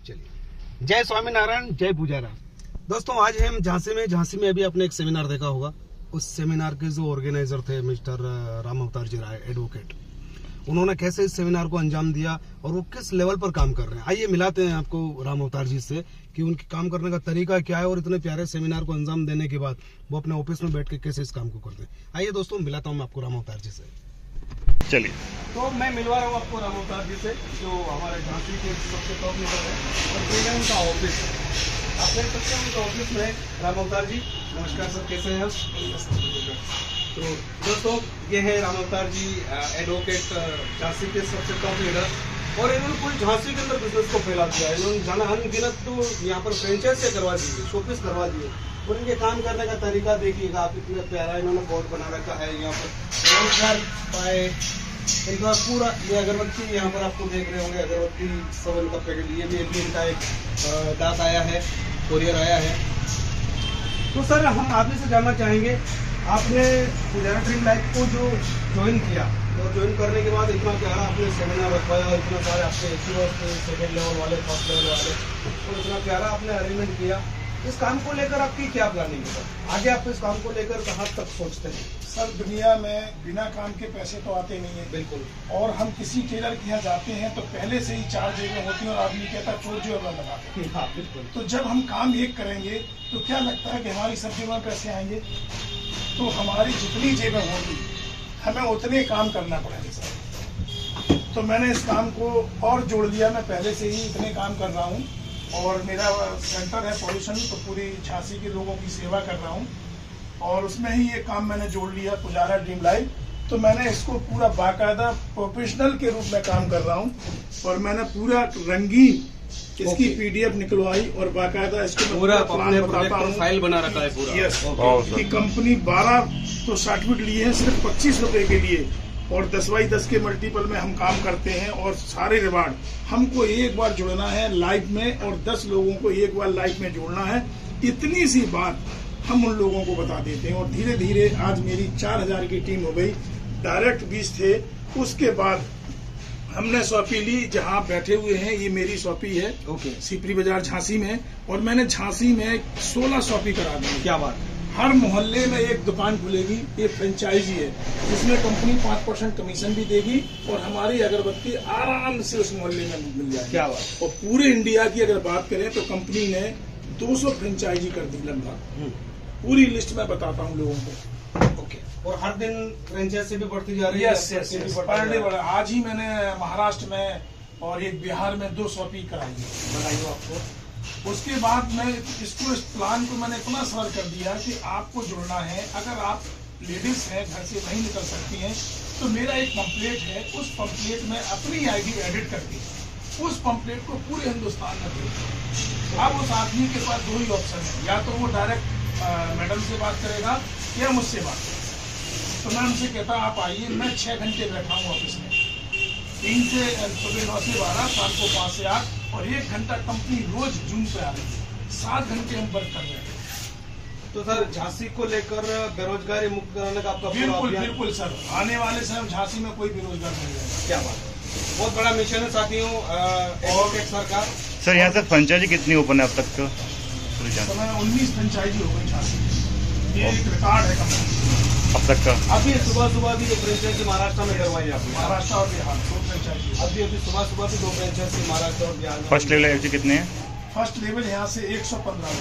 चलिए, जय स्वामीनारायण, जय पुजारा। दोस्तों आज हम झांसी में अभी आपने एक सेमिनार देखा होगा। उस सेमिनार के जो ऑर्गेनाइजर थे मिस्टर राम अवतार जी राय एडवोकेट, उन्होंने कैसे इस सेमिनार को अंजाम दिया और वो किस लेवल पर काम कर रहे हैं। आइए मिलाते हैं आपको राम अवतार जी से कि उनके काम करने का तरीका क्या है और इतने प्यारे सेमिनार को अंजाम देने के बाद वो अपने ऑफिस में बैठ के कैसे इस काम को करते हैं। आइए दोस्तों मिलाता हूँ मैं आपको राम अवतार जी से। चलिए, तो मैं मिलवा रहा हूँ आपको राम अवतार जी से, जो हमारे झांसी के सबसे टॉप लीडर है और ये है उनका ऑफिस। आप देख सकते हैं उनका ऑफिस में राम अवतार जी। नमस्कार सर, कैसे हैं आप? तो दोस्तों ये है राम अवतार जी एडवोकेट, झांसी के सबसे टॉप लीडर, और इन्होंने पूरी झांसी के अंदर बिजनेस को फैला दिया। इन्होंने जाना अनगिनत तो यहाँ पर फ्रेंचाइज से करवा दिए, शोपीस करवा दिए, और इनके काम करने का तरीका देखिएगा आप, इतना प्यारा इन्होंने बोर्ड बना रखा है। यहाँ पर रोजगार पाए इनका पूरा, ये अगरबत्ती यहाँ पर आपको देख रहे होंगे, अगरबत्ती सब इनका पैकेट, ये भी इनका एक डाक आया है, कोरियर आया है। तो सर हम आप ही से जानना चाहेंगे, आपने पुजारा ड्रीम लाइफ को जो ज्वाइन किया और ज्वाइन करने के बाद इतना प्यारा आपने सेमिनार रखवाया, इतना सारे आपके सेकेंड लेवल वाले, फर्स्ट लेवल वाले, और इतना प्यारा आपने अरेंजमेंट किया। इस काम को लेकर आपकी क्या प्लानिंग है सर? आगे आप इस काम को लेकर कहाँ तक सोचते हैं? सर दुनिया में बिना काम के पैसे तो आते नहीं है। बिल्कुल। और हम किसी टेलर के यहाँ जाते हैं तो पहले से ही 4 जेबें होती हैं और आदमी कहता है चोर जेब लगाते हैं। हाँ बिल्कुल। तो जब हम काम एक करेंगे तो क्या लगता है कि हमारी सब जेबें पैसे आएंगे? तो हमारी जितनी जेबें होंगी हमें उतने काम करना पड़ेगा सर। तो मैंने इस काम को और जोड़ दिया, मैं पहले से ही इतने काम कर रहा हूँ और मेरा सेंटर है पॉल्यूशन, तो पूरी झांसी के लोगों की सेवा कर रहा हूँ और उसमें ही ये काम मैंने जोड़ लिया पुजारा ड्रीम लाइफ। तो मैंने इसको पूरा बाकायदा प्रोफेशनल के रूप में काम कर रहा हूँ और मैंने पूरा रंगीन इसकी PDF निकलवाई और बाकायदा इसको पूरा फाइल बना रखा है पूरा। यस, कि कंपनी 12 तो सर्टिफिकेट लिए हैं सिर्फ 25 रुपए के लिए, और 10x10 के मल्टीपल में हम काम करते हैं और सारे रिवार्ड हमको एक बार जुड़ना है लाइफ में और 10 लोगों को एक बार लाइफ में जोड़ना है। इतनी सी बात हम उन लोगों को बता देते हैं और धीरे धीरे आज मेरी 4000 की टीम हो गई। डायरेक्ट 20 थे, उसके बाद हमने शॉपी ली, जहां बैठे हुए हैं ये मेरी शॉपी है। ओके। सिपरी बाजार झांसी में, और मैंने झांसी में 16 शॉपी करा दी। क्या बात। हर मोहल्ले में एक दुकान खुलेगी, ये फ्रेंचाइजी है जिसमें कंपनी 5% कमीशन भी देगी और हमारी अगरबत्ती आराम से उस मोहल्ले में मिल जाएगी। क्या बात। और पूरे इंडिया की अगर बात करें तो कंपनी ने 200 फ्रेंचाइजी कर दी लगभग। पूरी लिस्ट में बताता हूँ लोगों को। ओके। और हर दिन फ्रेंचाइजी भी बढ़ती जा रही है। यस, पर डे बढ़ा। आज ही मैंने महाराष्ट्र में और एक बिहार में 2 शॉपी कराई है। बताइए आपको। उसके बाद मैं इसको, इस प्लान को मैंने इतना सरल कर दिया कि आपको जुड़ना है। अगर आप लेडीज हैं, घर से नहीं निकल सकती हैं, तो मेरा एक पंपलेट है, उस पंपलेट में अपनी ID एडिट करके उस पंपलेट को पूरे हिंदुस्तान में भेज। अब उस आदमी के पास 2 ही ऑप्शन है, या तो वो डायरेक्ट मैडम से बात करेगा या मुझसे बात करेगा। तो मैं उनसे कहता आप आइए, मैं 6 घंटे बैठा हूँ ऑफिस में, 3 से सुबह 9 से 12, शाम को 5 से 8, और 1 घंटा कंपनी रोज जून पे आ रही है। 7 घंटे हम वर्क कर रहे हैं। तो सर झांसी को लेकर बेरोजगारी मुक्त कराने का आपका बिल्कुल सर, आने वाले समय झांसी में कोई बेरोजगार नहीं रहेगा। क्या बात है, बहुत बड़ा मिशन है साथियों एडवोकेट सर का। सर यहाँ से फ्रेंचाइजी कितनी ओपन है अब तक? तो मैं 19 फ्रेंचाइजी हो गई झांसी, ये एक रिकॉर्ड है कंपनी अब तक का। अभी सुबह भी एक फ्रेंचाइजी महाराष्ट्र में करवाई आपने? महाराष्ट्र और बिहार 2 फ्रेंचाइजी। अभी सुबह भी 2 फ्रेंचाइजी महाराष्ट्र और बिहार में। फर्स्ट लेवल एफजी कितने हैं? फर्स्ट लेवल यहाँ से 115।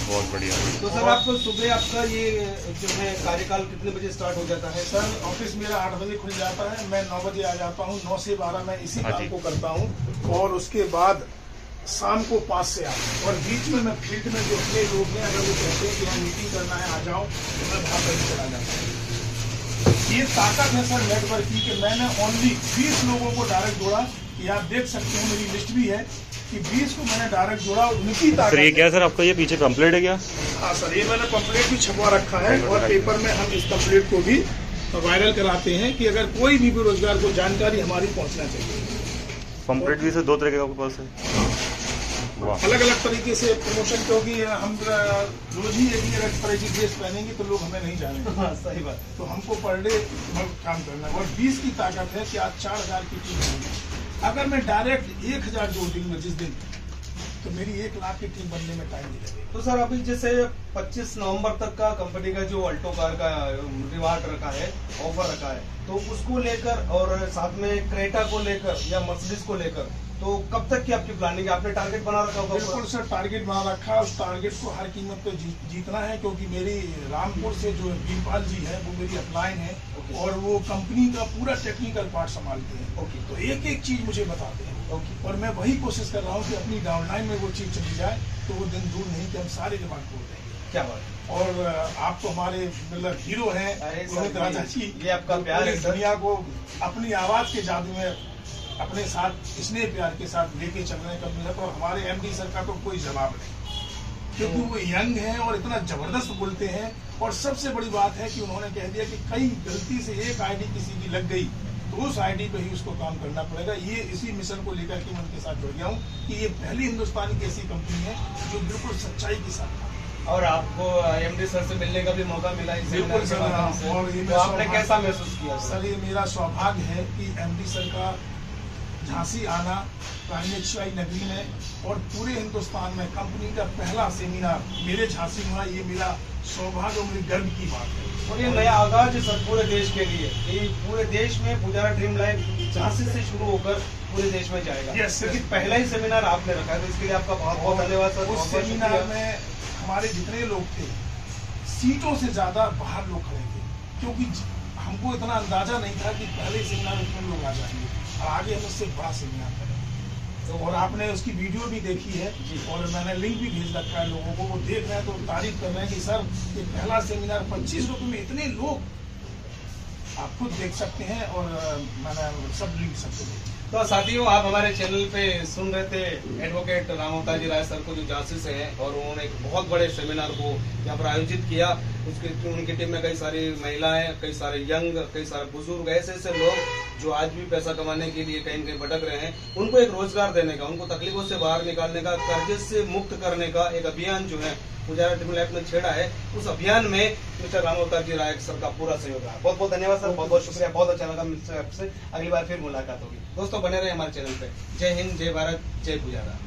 बहुत बढ़िया। तो सर आपको सुबह आपका ये जो है कार्यकाल कितने बजे स्टार्ट हो जाता है? सर ऑफिस मेरा 8 बजे खुल जाता है, मैं 9 बजे आ जाता हूँ। 9 से 12 मैं इसी काम को करता हूँ और उसके बाद शाम को 5 से 8, और बीच में मैं फील्ड में जो अपने लोग हैं, अगर वो कहते हैं कि यहाँ मीटिंग करना है आ जाओ, तो मैं वहाँ पर चला जाता हूँ। ये ताकत है सर नेटवर्क की कि मैंने ओनली 20 लोगों को डायरेक्ट जोड़ा। ये आप देख सकते हैं, मेरी लिस्ट भी है कि 20 को मैंने डायरेक्ट जोड़ा और उनकी ताकत। सर ये क्या सर आपका ये पीछे पंपलेट है क्या? हाँ सर, ये मैंने पंपलेट भी छपवा रखा है और पेपर में हम इस पंपलेट को भी वायरल कराते हैं कि अगर कोई भी बेरोजगार को जानकारी हमारी पहुँचना चाहिए। पंपलेट भी सर 2 तरह के आपके पास है? अलग अलग तरीके से प्रमोशन, क्योंकि हम रोज ही एक तरह की ड्रेस पहनेंगे तो लोग हमें नहीं जानेंगे। हाँ, सही बात। तो हमको पर डे काम करना है और 20 की ताकत है कि आज 4000 की टीम है। अगर मैं डायरेक्ट 1000 जोड़ दूंगा जिस दिन, तो मेरी 1 लाख की टीम बनने में टाइम नहीं लगेगा। तो सर अभी जैसे 25 नवंबर तक का कंपनी का जो अल्टो कार का रिवार्ड रखा है, ऑफर रखा है, तो उसको लेकर और साथ में क्रेटा को लेकर या मर्सिडीज को लेकर तो कब तक की आपकी प्लानिंग है? आपने टारगेट बना रखा होगा? बिल्कुल सर, टारगेट बना रखा है। उस टारगेट को हर कीमत पे जीतना है, क्योंकि मेरी रामपुर से जो वीरपाल जी है वो मेरी अपलाइन है और वो कंपनी का पूरा टेक्निकल पार्ट संभालते हैं। तो एक एक चीज मुझे बताते हैं और मैं वही कोशिश कर रहा हूँ कि अपनी डाउनलाइन में वो चीज चली जाए, तो वो दिन दूर नहीं कि हम सारे डिमांड पूर्ण देंगे। क्या बात है। और आप तो हमारे मतलब हीरो हैं रोहित राजा जी, ये आपका प्यार है। दुनिया को अपनी आवाज के जादू में अपने साथ स्नेह प्यार के साथ लेके चलने का मिला। और हमारे एमडी सर का तो कोई जवाब नहीं, क्योंकि वो यंग हैं और इतना जबरदस्त बोलते हैं। और सबसे बड़ी बात है कि उन्होंने कह दिया कि कहीं गलती से एक आईडी किसी की लग गई तो उस आईडी पे ही उसको काम करना पड़ेगा। ये इसी मिशन को लेकर के मैं उनके साथ जुड़ गया हूँ कि ये पहली हिंदुस्तानी की ऐसी कंपनी है जो बिल्कुल सच्चाई के साथ। और आपको एमडी सर से मिलने का भी मौका मिला इस बिल्कुल सर, और तो आपने कैसा महसूस किया? सर ये मेरा सौभाग्य है कि एमडी सर का झांसी आना कामयाबी नगरी में और पूरे हिंदुस्तान में कंपनी का पहला सेमिनार मेरे झांसी में हुआ। ये मेरा सौभाग्य और मेरी गर्व की बात है। और ये नया आगाज है सर पूरे देश के लिए। ये पूरे देश में पुजारा ड्रीम लाइन झांसी से शुरू होकर पूरे देश में जाएगा। Yes, क्योंकि पहला ही सेमिनार आपने रखा है, तो इसके लिए आपका बहुत बहुत धन्यवाद सर। उस सेमिनार में हमारे जितने लोग थे, सीटों से ज्यादा बाहर लोग खड़े थे, क्योंकि हमको इतना अंदाजा नहीं था कि पहले सेमिनार में इतने लोग आ जाएंगे और आगे हम उससे बड़ा सेमिनार करेंगे। तो और आपने उसकी वीडियो भी देखी है और मैंने लिंक भी भेज रखा है लोगों को, वो देख रहे हैं तो तारीफ कर रहे हैं कि सर ये पहला सेमिनार 25 रुपये में इतने लोग, आप खुद देख सकते हैं। और मैंने सब लिंक सबको देखा। तो साथियों, आप हमारे चैनल पे सुन रहे थे एडवोकेट रामअवतार जी राय सर को, जो झांसी से हैं, और उन्होंने एक बहुत बड़े सेमिनार को यहाँ पर आयोजित किया। उसके उनकी टीम में कई सारी महिलाएं, कई सारे यंग, कई सारे बुजुर्ग, ऐसे लोग जो आज भी पैसा कमाने के लिए कहीं न कहीं भटक रहे हैं, उनको एक रोजगार देने का, उनको तकलीफों से बाहर निकालने का, कर्जे से मुक्त करने का एक अभियान जो है पुजारा ड्रीम लाइन ने छेड़ा है। उस अभियान में मिस्टर रामअवतार जी राय सर का पूरा सहयोग रहा। बहुत बहुत धन्यवाद सर, बहुत बहुत शुक्रिया, बहुत अच्छा लगा मिस्टर आपसे। अगली बार फिर मुलाकात होगी। दोस्तों बने रहे हमारे चैनल पे। जय हिंद, जय भारत, जय पुजारा।